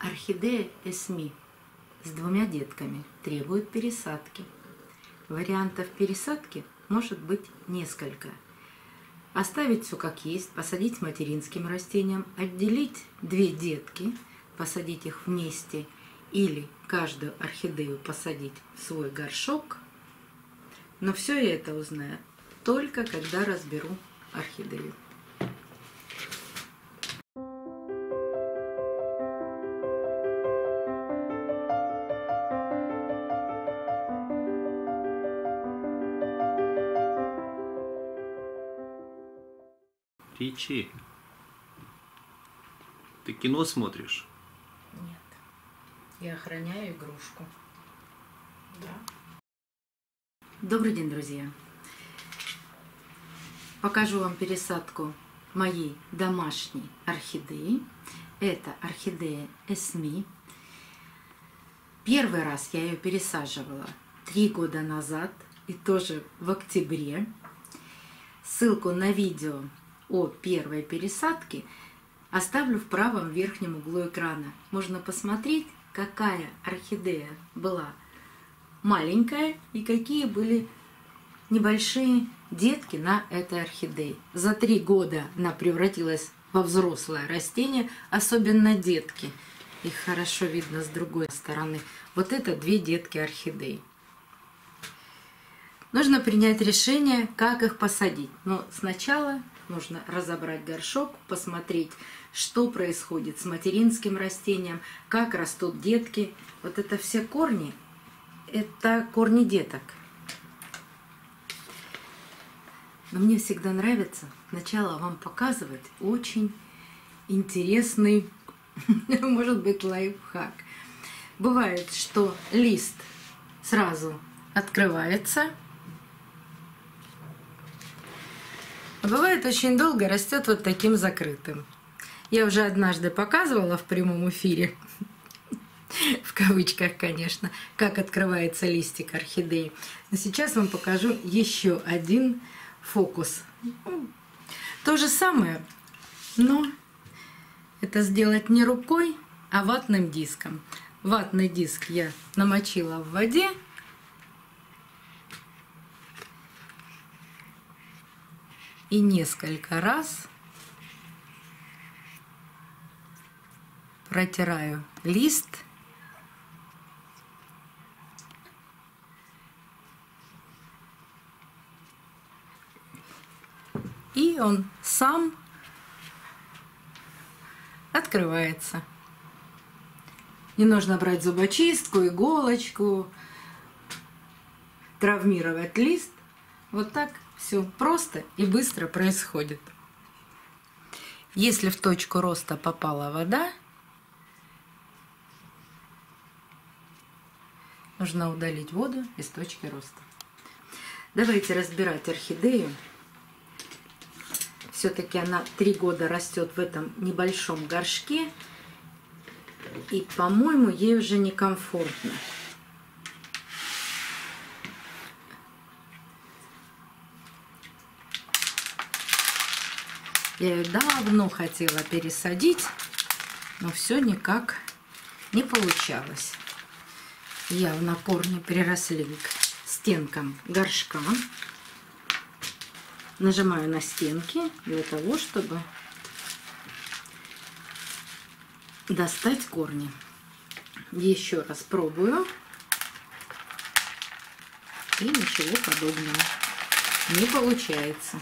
Орхидея Эсми с двумя детками требует пересадки. Вариантов пересадки может быть несколько. Оставить все как есть, посадить материнским растением, отделить две детки, посадить их вместе или каждую орхидею посадить в свой горшок. Но все я это узнаю только когда разберу орхидею. Ричи, ты кино смотришь? Нет, я охраняю игрушку. Да. Добрый день, друзья! Покажу вам пересадку моей домашней орхидеи. Это орхидея Эсми. Первый раз я ее пересаживала 3 года назад, и тоже в октябре. Ссылку на видео о первой пересадке оставлю в правом верхнем углу экрана. Можно посмотреть, какая орхидея была маленькая и какие были небольшие детки на этой орхидее. За 3 года она превратилась во взрослое растение, особенно детки. Их хорошо видно с другой стороны. Вот это 2 детки орхидей. Нужно принять решение, как их посадить. Но сначала нужно разобрать горшок, посмотреть, что происходит с материнским растением, как растут детки. Вот это все корни, это корни деток. Но мне всегда нравится сначала вам показывать очень интересный, может быть, лайфхак. Бывает, что лист сразу открывается, а бывает очень долго растет вот таким закрытым. Я уже однажды показывала в прямом эфире, в кавычках, конечно, как открывается листик орхидеи. Но сейчас вам покажу еще один фокус. То же самое, но это сделать не рукой, а ватным диском. Ватный диск я намочила в воде. И несколько раз протираю лист. И он сам открывается. Не нужно брать зубочистку, иголочку, травмировать лист. Вот так все просто и быстро происходит. Если в точку роста попала вода, нужно удалить воду из точки роста. Давайте разбирать орхидею. Все-таки она 3 года растет в этом небольшом горшке, и, по-моему, ей уже некомфортно. Я ее давно хотела пересадить, но все никак не получалось. Явно корни приросли к стенкам горшка. Нажимаю на стенки для того, чтобы достать корни. Еще раз пробую. И ничего подобного не получается.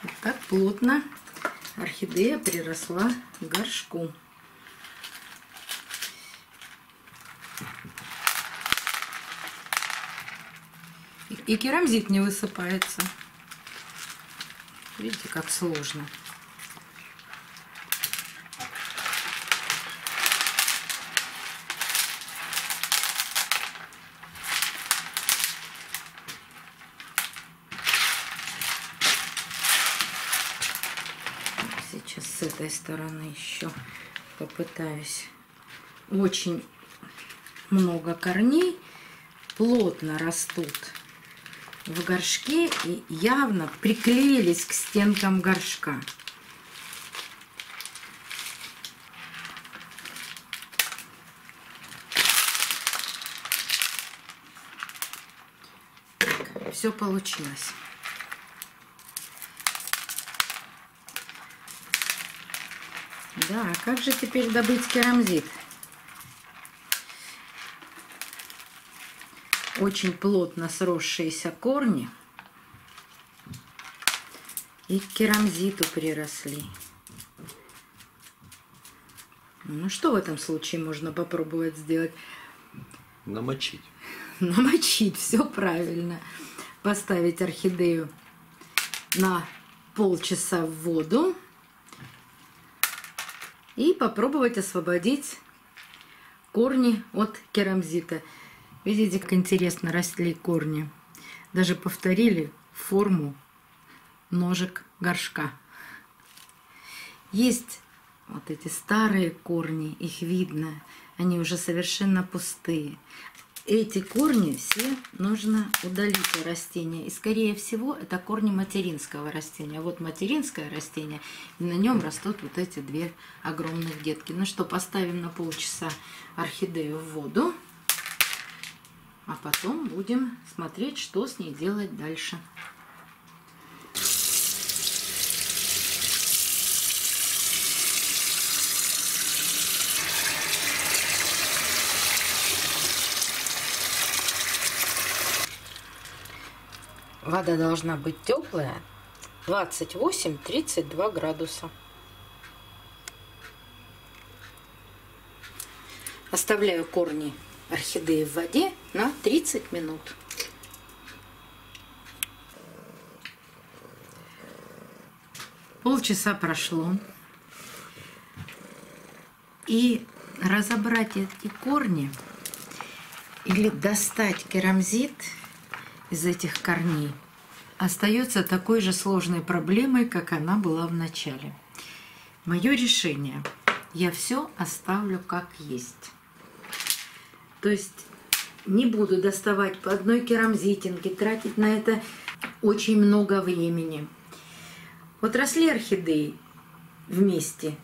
Вот так плотно орхидея приросла к горшку. И керамзит не высыпается. Видите, как сложно. Сейчас с этой стороны еще попытаюсь. Очень много корней, плотно растут в горшке и явно приклеились к стенкам горшка. все получилось. Да, а как же теперь добыть керамзит? Очень плотно сросшиеся корни и к керамзиту приросли. Ну, что в этом случае можно попробовать сделать? Намочить. Намочить, все правильно. Поставить орхидею на полчаса в воду и попробовать освободить корни от керамзита. Видите, как интересно росли корни. Даже повторили форму ножек горшка. Есть вот эти старые корни, их видно, они уже совершенно пустые. Эти корни все нужно удалить у растения. И скорее всего это корни материнского растения. Вот материнское растение, и на нем растут вот эти две огромных детки. Ну что, поставим на полчаса орхидею в воду, а потом будем смотреть, что с ней делать дальше. Вода должна быть теплая, 28-32 градуса. Оставляю корни орхидеи в воде на 30 минут. Полчаса прошло. И разобрать эти корни или достать керамзит из этих корней остается такой же сложной проблемой, как она была в начале. Мое решение: я все оставлю как есть. То есть не буду доставать по одной керамзитинке, тратить на это очень много времени. Вот росли орхидеи вместе,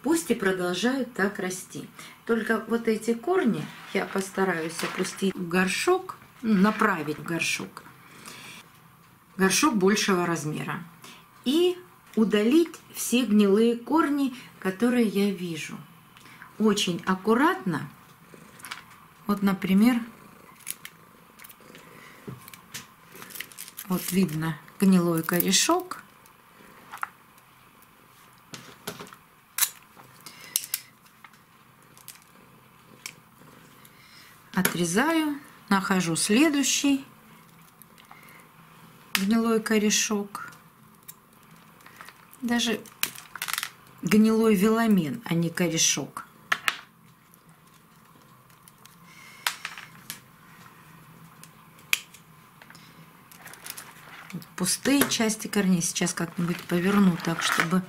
пусть и продолжают так расти. Только вот эти корни я постараюсь опустить в горшок, направить в горшок. Горшок большего размера. И удалить все гнилые корни, которые я вижу. Очень аккуратно. Вот, например, вот видно гнилой корешок. Отрезаю, нахожу следующий гнилой корешок. Даже гнилой веломен, а не корешок. Пустые части корней сейчас как-нибудь поверну так, чтобы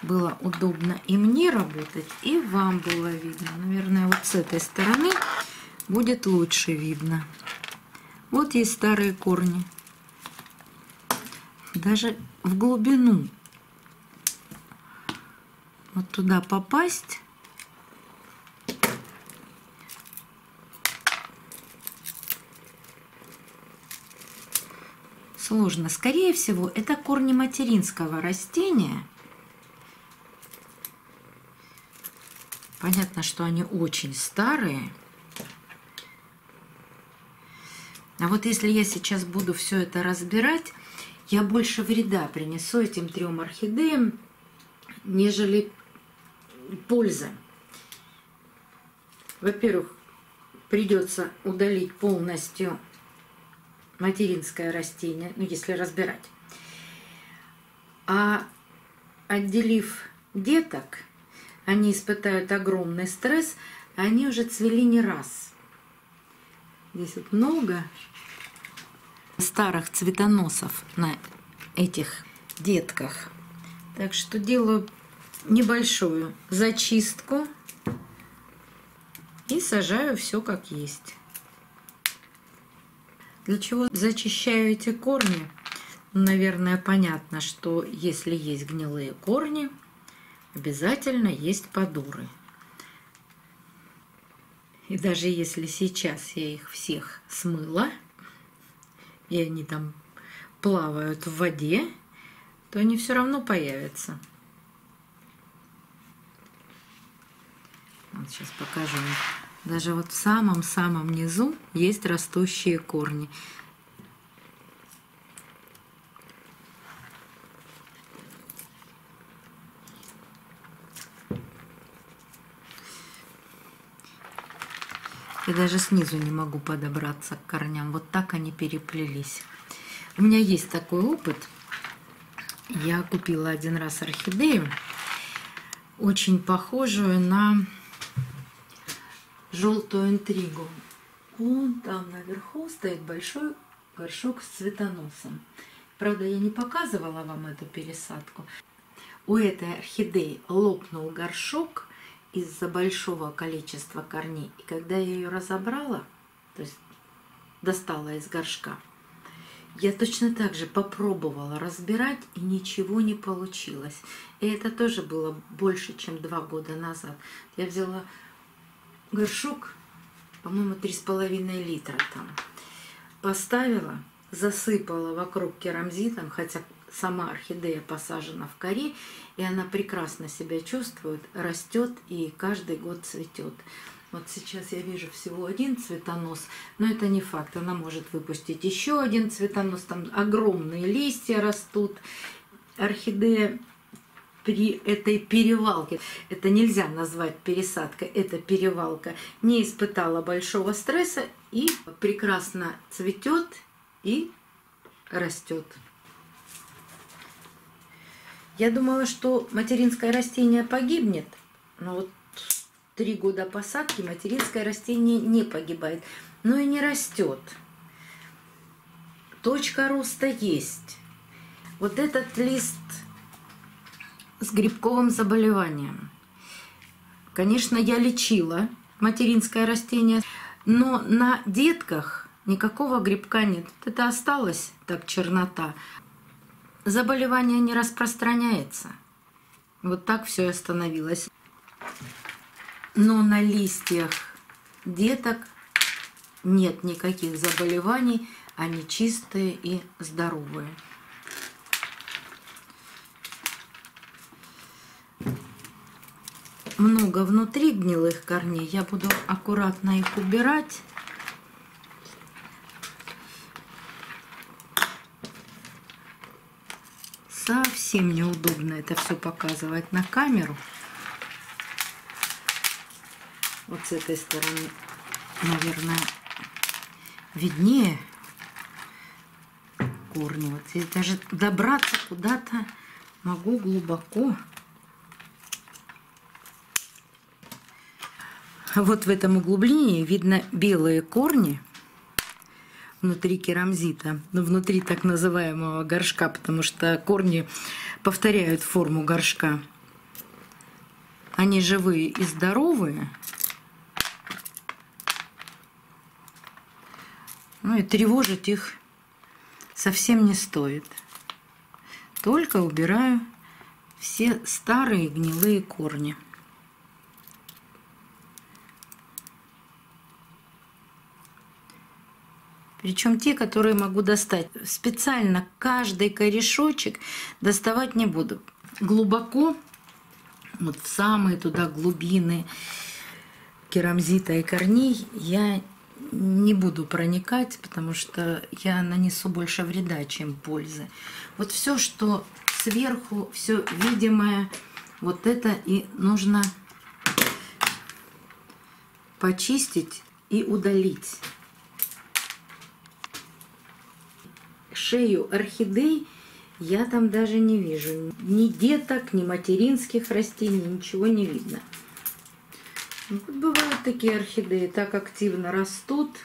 было удобно и мне работать, и вам было видно. Наверное, вот с этой стороны будет лучше видно. Вот есть старые корни. Даже в глубину вот туда попасть сложно. Скорее всего, это корни материнского растения. Понятно, что они очень старые. А вот если я сейчас буду все это разбирать, я больше вреда принесу этим 3 орхидеям, нежели пользы. Во-первых, придется удалить полностью материнское растение, ну, если разбирать. А отделив деток, они испытают огромный стресс, они уже цвели не раз. Здесь вот много старых цветоносов на этих детках. Так что делаю небольшую зачистку и сажаю все как есть. Для чего зачищаю эти корни? Наверное, понятно, что если есть гнилые корни, обязательно есть подуры. И даже если сейчас я их всех смыла, и они там плавают в воде, то они все равно появятся. Вот сейчас покажу. Даже вот в самом-самом низу есть растущие корни. И даже снизу не могу подобраться к корням. Вот так они переплелись. У меня есть такой опыт. Я купила один раз орхидею, очень похожую на желтую интригу. Вон там наверху стоит большой горшок с цветоносом. Правда, я не показывала вам эту пересадку. У этой орхидеи лопнул горшок из-за большого количества корней. И когда я ее разобрала, то есть достала из горшка, я точно так же попробовала разбирать, и ничего не получилось. И это тоже было больше, чем 2 года назад. Я взяла горшок, по-моему, 3,5 литра там, поставила, засыпала вокруг керамзитом, хотя сама орхидея посажена в коре, и она прекрасно себя чувствует, растет и каждый год цветет. Вот сейчас я вижу всего 1 цветонос, но это не факт. Она может выпустить еще 1 цветонос. Там огромные листья растут. Орхидея при этой перевалке, это нельзя назвать пересадкой, это перевалка, не испытала большого стресса и прекрасно цветет и растет. Я думала, что материнское растение погибнет, но вот 3 года посадки материнское растение не погибает, но и не растет. Точка роста есть. Вот этот лист с грибковым заболеванием. Конечно, я лечила материнское растение, но на детках никакого грибка нет. Это осталось так, чернота. Заболевание не распространяется. Вот так все и остановилось. Но на листьях деток нет никаких заболеваний, они чистые и здоровые. Много внутри гнилых корней, я буду аккуратно их убирать. Совсем неудобно это все показывать на камеру. Вот с этой стороны, наверное, виднее корни. Вот здесь даже добраться куда-то могу глубоко. Вот в этом углублении видно белые корни внутри керамзита, внутри так называемого горшка, потому что корни повторяют форму горшка. Они живые и здоровые. Ну и тревожить их совсем не стоит. Только убираю все старые гнилые корни. Причем те, которые могу достать. Специально каждый корешочек доставать не буду. Глубоко, вот в самые туда глубины керамзита и корней я не буду проникать, потому что я нанесу больше вреда, чем пользы. Вот все, что сверху, все видимое, вот это и нужно почистить и удалить. Шею орхидей я там даже не вижу. Ни деток, ни материнских растений, ничего не видно. Вот бывают такие орхидеи, так активно растут.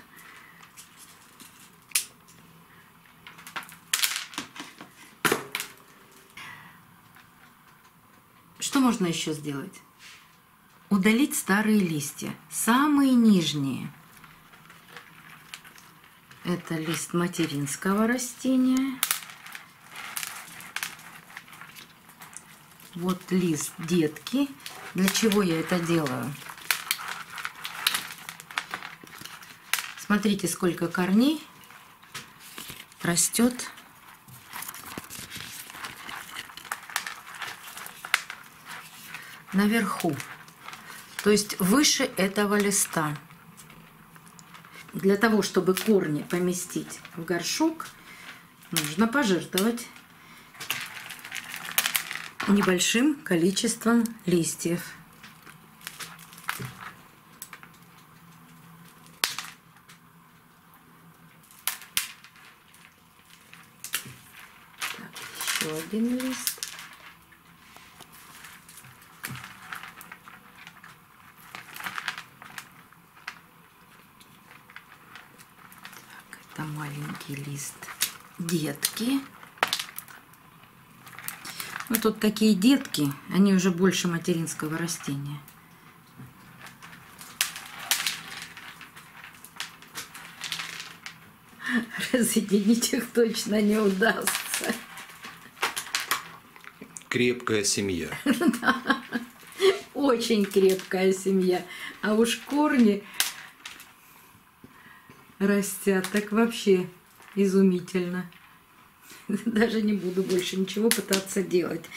Что можно еще сделать? Удалить старые листья, самые нижние. Это лист материнского растения. Вот лист детки. Для чего я это делаю? Смотрите, сколько корней растет наверху, то есть выше этого листа. Для того, чтобы корни поместить в горшок, нужно пожертвовать небольшим количеством листьев. Так, еще один лист. Так, это маленький лист детки. Ну, тут такие детки, они уже больше материнского растения. Разъединить их точно не удастся. Крепкая семья. Очень крепкая семья. А уж корни растят так вообще изумительно. Даже не буду больше ничего пытаться делать.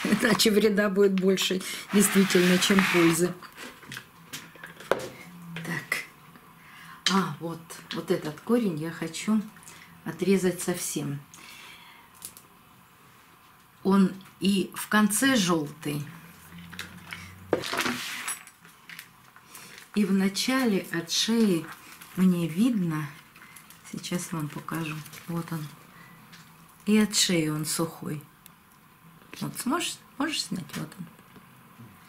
Иначе вреда будет больше действительно, чем пользы. Так. Вот этот корень я хочу отрезать совсем. Он и в конце желтый, и в начале от шеи мне видно. Сейчас вам покажу. Вот он. И от шеи он сухой. Вот можешь снять? Вот он.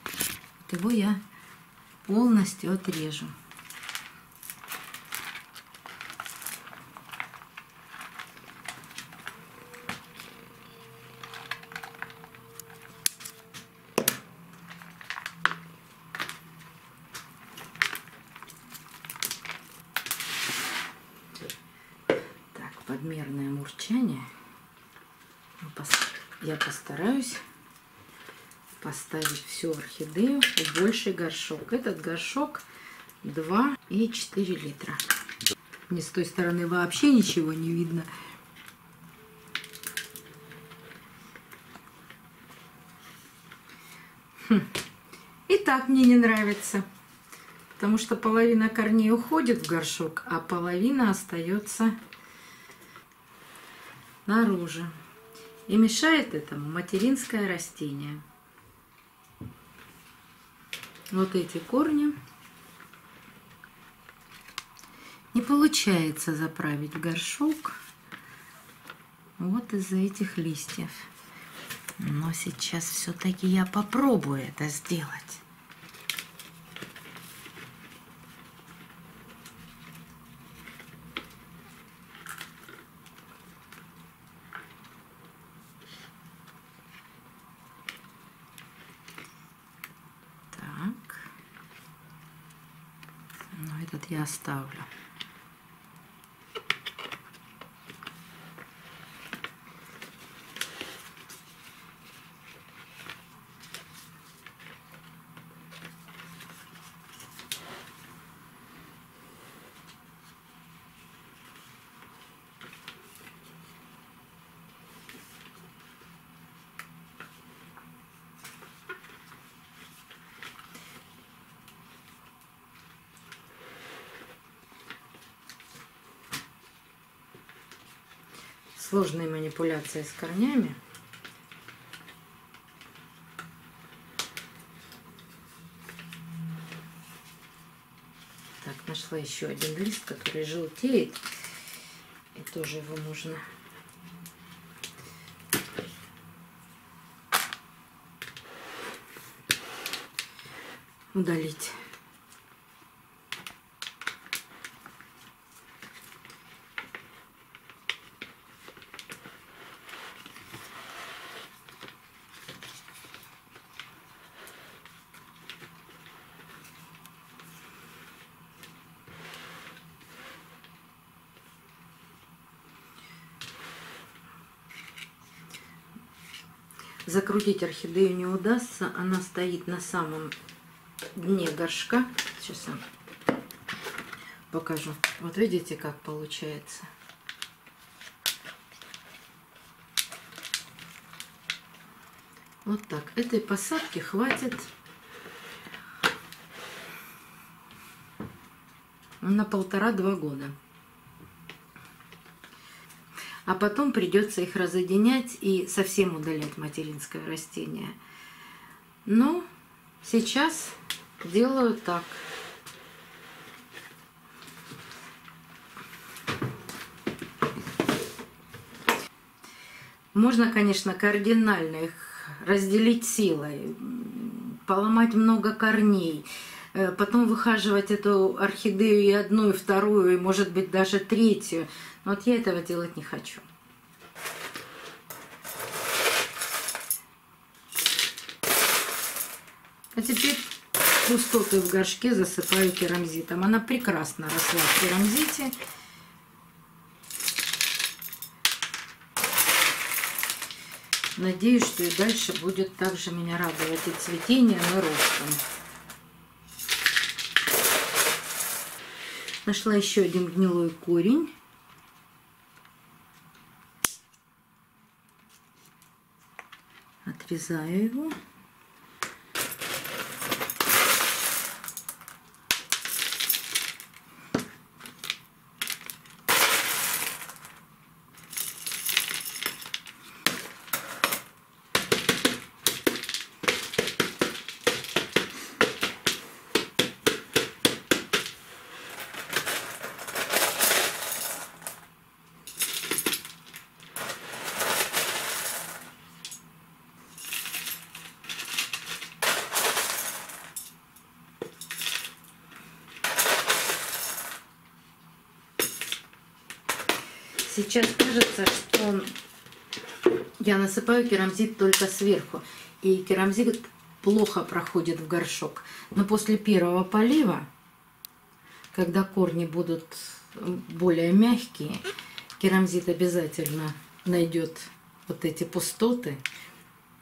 Вот его я полностью отрежу. Так, подмерное мурчание. Я постараюсь поставить всю орхидею в больший горшок. Этот горшок 2,4 литра. Мне с той стороны вообще ничего не видно. И так мне не нравится, потому что половина корней уходит в горшок, а половина остается наружу. И мешает этому материнское растение. Вот эти корни не получается заправить в горшок вот из-за этих листьев. Но сейчас все-таки я попробую это сделать. Этот я оставлю. Сложные манипуляции с корнями. Так, нашла еще один лист, который желтеет. И тоже его можно удалить. Закрутить орхидею не удастся, она стоит на самом дне горшка. Сейчас я покажу. Вот видите, как получается. Вот так. Этой посадки хватит на 1,5-2 года. А потом придется их разъединять и совсем удалять материнское растение. Но сейчас делаю так. Можно, конечно, кардинально их разделить силой, поломать много корней, потом выхаживать эту орхидею и одну, и вторую, и, может быть, даже третью. Но вот я этого делать не хочу. А теперь пустоты в горшке засыпаю керамзитом. Она прекрасно росла в керамзите. Надеюсь, что и дальше будет также меня радовать и цветением, и ростом. Нашла еще один гнилой корень. Отрезаю его. Сейчас кажется, что я насыпаю керамзит только сверху, и керамзит плохо проходит в горшок. Но после первого полива, когда корни будут более мягкие, керамзит обязательно найдет вот эти пустоты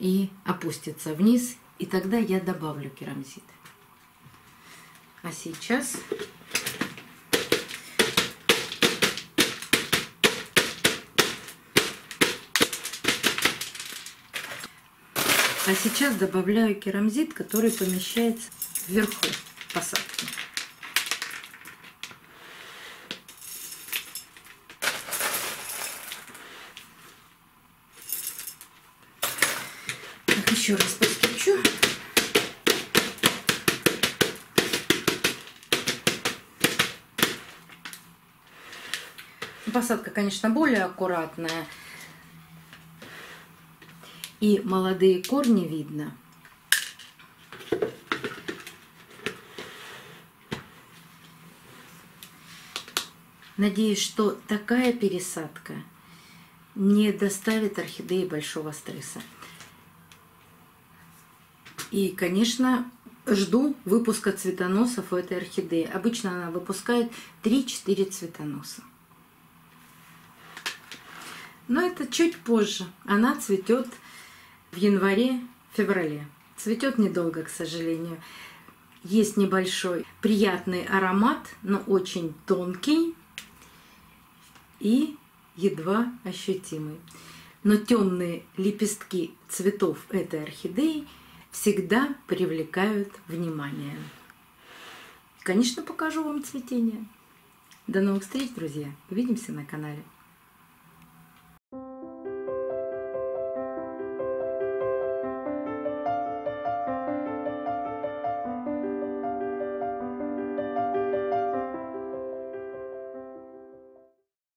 и опустится вниз, и тогда я добавлю керамзит. А сейчас добавляю керамзит, который помещается вверху посадки. Так, еще раз постучу. Посадка, конечно, более аккуратная. И молодые корни видно. Надеюсь, что такая пересадка не доставит орхидее большого стресса. И, конечно, жду выпуска цветоносов у этой орхидеи. Обычно она выпускает 3-4 цветоноса. Но это чуть позже. Она цветет в январе-феврале. Цветет недолго, к сожалению. Есть небольшой приятный аромат, но очень тонкий и едва ощутимый. Но темные лепестки цветов этой орхидеи всегда привлекают внимание. Конечно, покажу вам цветение. До новых встреч, друзья. Увидимся на канале.